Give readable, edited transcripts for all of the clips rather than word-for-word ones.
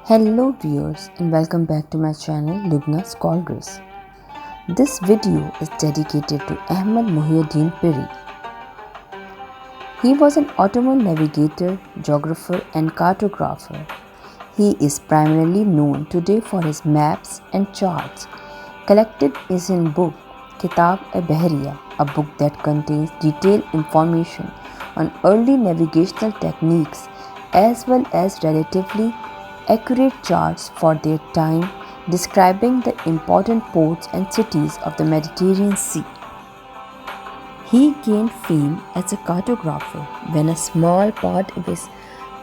Hello viewers and welcome back to my channel Lubna Scholars. This video is dedicated to Ahmad Muhyiddin Piri. He was an Ottoman navigator, geographer and cartographer. He is primarily known today for his maps and charts collected in his book Kitab-e-Bahriya, a book that contains detailed information on early navigational techniques as well as relatively accurate charts for their time describing the important ports and cities of the Mediterranean Sea. He gained fame as a cartographer when a small part of his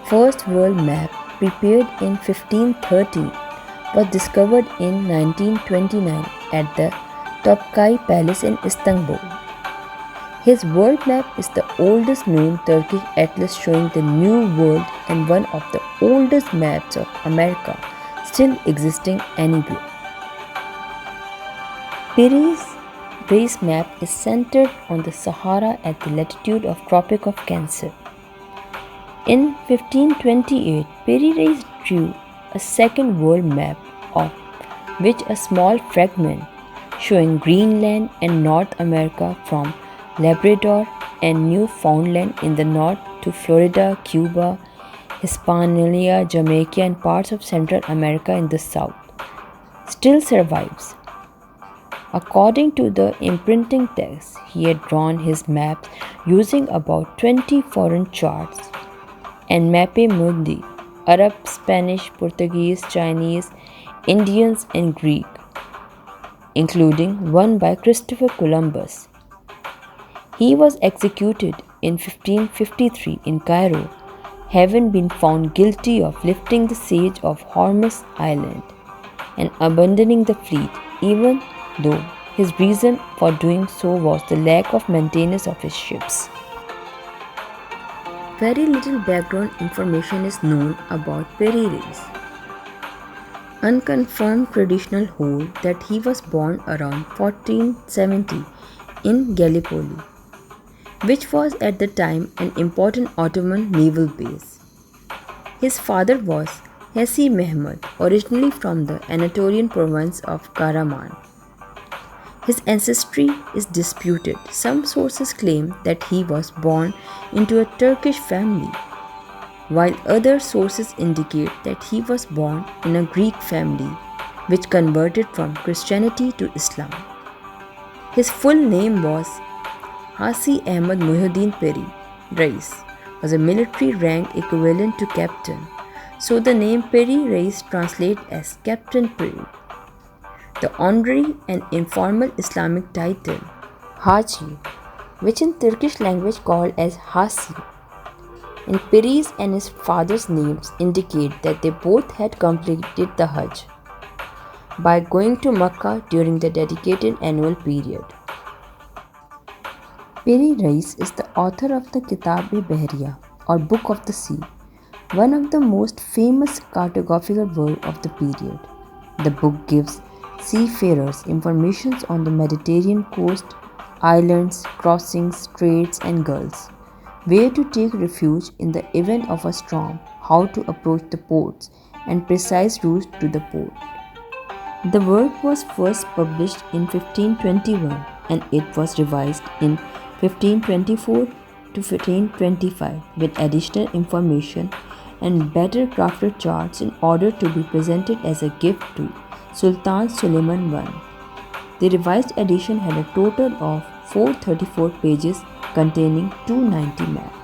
first world map, prepared in 1513, was discovered in 1929 at the Topkapi Palace in Istanbul. His world map is the oldest known Turkish atlas showing the New World and one of the oldest maps of America still existing anywhere. Piri's race map is centered on the Sahara at the latitude of Tropic of Cancer. In 1528, Piri Reis drew a second world map, of which a small fragment showing Greenland and North America from Labrador and Newfoundland in the north to Florida, Cuba, Hispaniola, Jamaica and parts of Central America in the south, still survives. According to the imprinting text, he had drawn his maps using about 20 foreign charts and mappe mundi, Arab, Spanish, Portuguese, Chinese, Indians and Greek, including one by Christopher Columbus. He was executed in 1553 in Cairo, having been found guilty of lifting the siege of Hormuz Island and abandoning the fleet, even though his reason for doing so was the lack of maintenance of his ships. Very little background information is known about Piri Reis. Unconfirmed traditional hold that he was born around 1470 in Gallipoli, which was at the time an important Ottoman naval base. His father was Hassi Mehmed, originally from the Anatolian province of Karaman. His ancestry is disputed. Some sources claim that he was born into a Turkish family, while other sources indicate that he was born in a Greek family which converted from Christianity to Islam. His full name was Hassi Ahmad Muhyiddin Piri Reis, was a military rank equivalent to captain, so the name Piri Reis translates as Captain Piri. The honorary and informal Islamic title Haji, which in Turkish language called as Hasi, and Piri's and his father's names indicate that they both had completed the Hajj by going to Makkah during the dedicated annual period. Piri Reis is the author of the Kitab-e-Bahriya or Book of the Sea, one of the most famous cartographical works of the period. The book gives seafarers information on the Mediterranean coast, islands, crossings, straits and gulfs, where to take refuge in the event of a storm, how to approach the ports, and precise routes to the port. The work was first published in 1521 and it was revised in 1524 to 1525 with additional information and better crafted charts in order to be presented as a gift to Sultan Suleiman I. The revised edition had a total of 434 pages containing 290 maps.